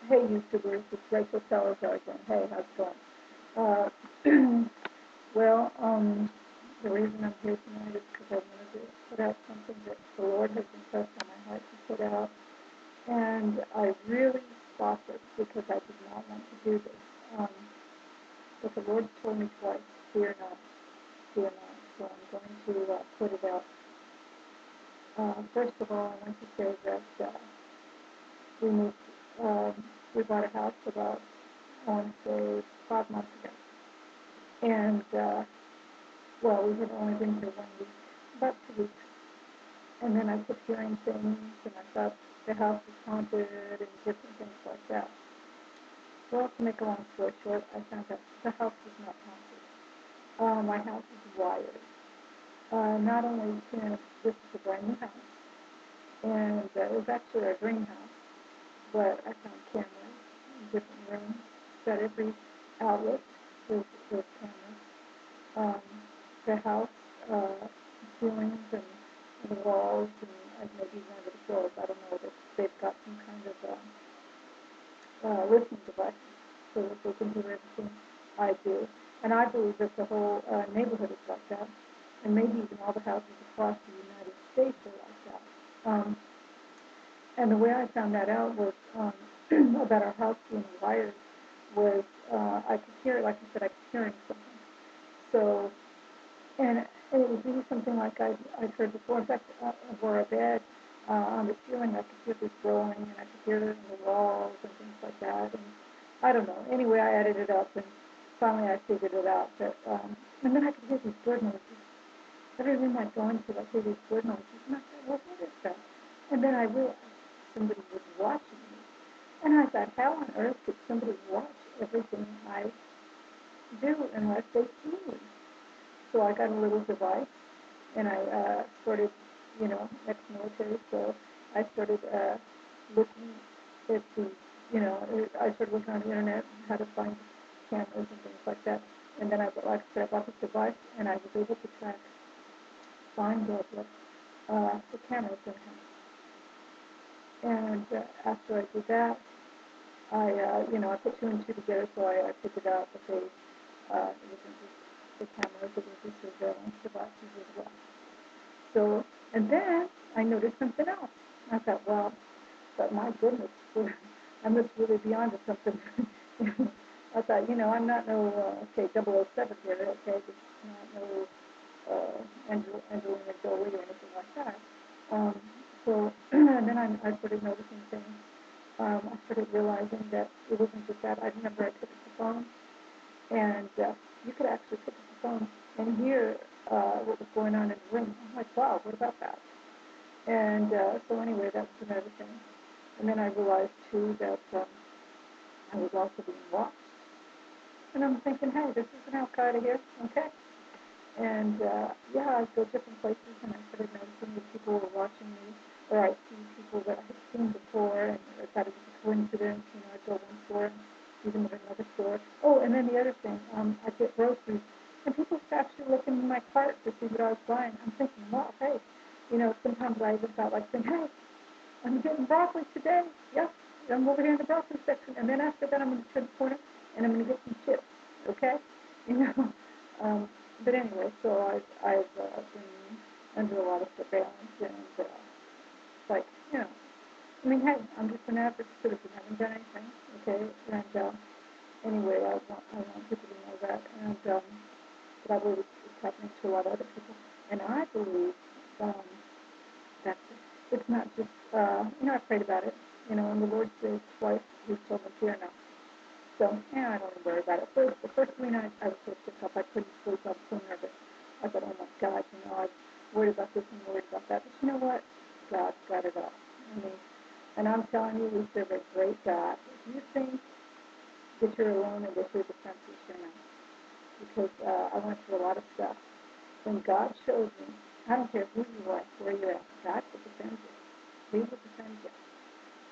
Hey YouTubers, it's Rachel Salazar again. Hey, how's it going? Well, the reason I'm here tonight is because I wanted to put out something that the Lord has impressed on my heart to put out, and I really stopped it because I did not want to do this. Um, but the Lord told me twice, fear not, fear not. So I'm going to put it out. First of all, I want to say that we moved, um, we bought a house about, I want to say, 5 months ago. And, well, we had only been here 1 week, about 2 weeks. And then I kept hearing things, and I thought the house was haunted and different things like that. Well, to make a long story short, I found out the house was not haunted. My house is wired. Not only, this is a brand new house, and it was actually our dream house, but I found cameras in different rooms, that every outlet was cameras. Um, the house, ceilings and the walls and maybe even under the floors. I don't know. They've got some kind of listening devices so that they can hear everything I do. And I believe that the whole neighborhood is like that, and maybe even all the houses across the United States are like that. And the way I found that out was about our house being wired was I could hear, like I said, I could hearing something. So and it was really something like I'd heard before. In fact, where our bed on the ceiling, I could hear this rolling, and I could hear it in the walls and things like that. And I don't know. Anyway, I added it up, and finally I figured it out. And then I could hear these bird noises. Every room I'd go into, I'd hear these bird noises, and I thought, well, what is that? And then I realized somebody was watching me. And I thought, how on earth could somebody watch everything I do unless they see me? So I got a little device, and I started, ex-military, so I started looking at the, I started looking on the internet how to find cameras and things like that. And then like I said, I bought this device, and I was able to find the cameras in the house. And after I did that, I put two and two together, so I figured out that it wasn't just the cameras, it was the surveillance devices as well. So, and then I noticed something else. I thought, well, but my goodness, I must really be onto something. I thought, I'm not no, okay, 007 here, okay, this is not no Angelina Jolie or anything like that. Um, so, and then I started noticing things. I started realizing that it wasn't just that. I remember I picked up the phone, and you could actually pick up the phone and hear what was going on in the room. I'm like, wow, what about that? And so anyway, that was another thing. And then I realized too that I was also being watched. And I'm thinking, hey, this isn't Al Qaeda here, okay? And yeah, I'd go different places, and I started noticing that people were watching me, or I'd see people that I had seen before, and I thought it was a coincidence. I'd go one store and see them at another store. Oh, and then the other thing, I'd get groceries, and people would actually look in my cart to see what I was buying. I'm thinking, wow, hey, sometimes I even felt like saying, hey, I'm getting broccoli today. Yep, I'm over here in the broccoli section, and then after that, I'm going to turn the corner, and I'm going to get some chips. Okay, you know. Um, but anyway, so I've been under a lot of surveillance, and like, I mean, hey, I'm just an average citizen. I haven't done anything, okay? And anyway, I want people to know that, and but I believe it's happening to a lot of other people, and I believe um, that it's not just, I prayed about it, and the Lord says twice, He told me, fear not. So, I don't even worry about it. The first 3 nights I was so shook up, I couldn't sleep. I was so nervous. I thought, oh my God, I was worried about this and worried about that. But you know what? God's got it all. I mean, and I'm telling you, we serve a great God. If you think that you're alone and that you're defenseless, you're not. Because I went through a lot of stuff. When God shows me, I don't care who you are, where you're at, God will defend you. He will defend you.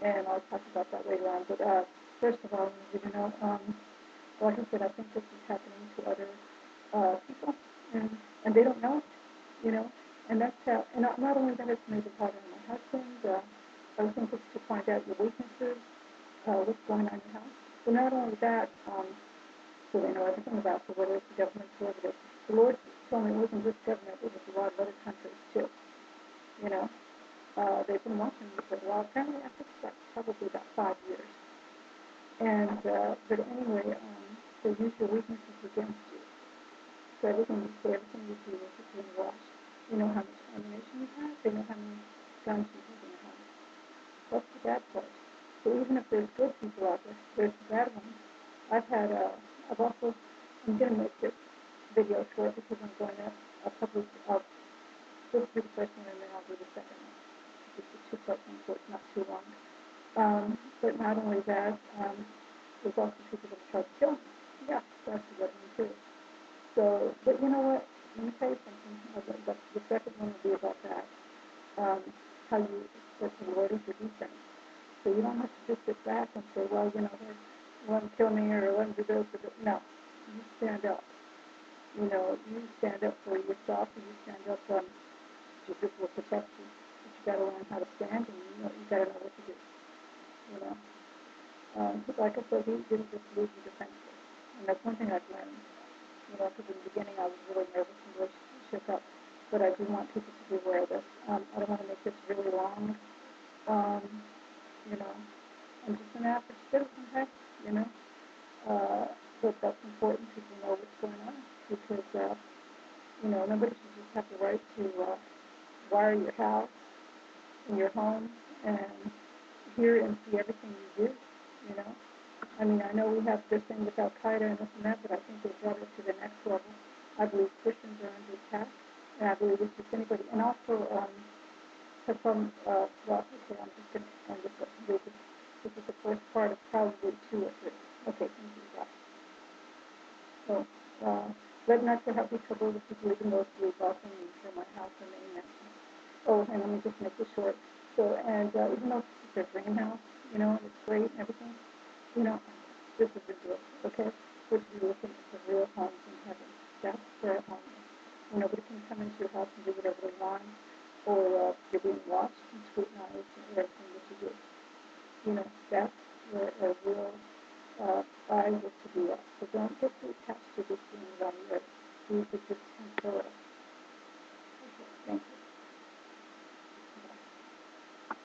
And I'll talk about that later on. But first of all, I want you to know, like I said, I think this is happening to other people, and they don't know it, you know. And that's how. And not only that, it's made it harder on my husband. Other things is to find out your weaknesses. what's going on in your house. But not only that, so they know everything about you, whether it's the government, whoever it is. The Lord told me it wasn't just government, it was a lot of other countries too. You know, they've been watching me for a while. Apparently, I think it's probably about 5 years. And but anyway, they use your weaknesses against you. So everything you say, everything you do is being watched. You know how much ammunition you have. They know how many guns you have in your house. That's the bad part. So even if there's good people out there, there's the bad ones. I've also, I'm going to make this video short because I'm going to publish, I'll just do the first one and then I'll do the second one. It's a two-part one, so it's not too long. But not only that, there's also people that try to kill me. Yeah, that's the other one too. So, but you know what? Let me tell you something. The second one will be about that. How you, that the Lord is your defense. So you don't have to just sit back and say, well, you know, let them kill me or let them do this or that. No, you stand up. You know, you stand up for yourself and you stand up Jesus will protect you. But you got to learn how to stand and you got to know what to do. You know, like I said, he didn't just leave you defenseless. And that's one thing I've learned. You know, because in the beginning I was really nervous and really shook up. But I do want people to be aware of this. I don't want to make this really long. You know, I'm just an average citizen, heck, you know. But that's important. People know what's going on because, you know, nobody should just have the right to wire your house and your home and hear and see everything you do, you know. I mean, I know we have this thing with Al-Qaeda and this and that, but I think they've brought it to the next level. I believe Christians are under attack, and I believe it's just anybody. And also, well, okay, I'm just going to end this up. This is the first part of probably 2 or 3. Okay, thank you, God. So, let not your heart be troubled if you believe in those believe also in me, for my house and amen. Oh, and let me just make this short. So, and even though it's a dream house, you know, and it's great and everything, you know, this is the deal, okay? What you be looking for real homes in heaven. That's where a home is. And nobody can come into your house and do whatever they want, or you're being watched and scrutinized and everything that you do. You know, that's where a real eye is to be at. So don't get too attached to this thing around the earth. These are just temporal.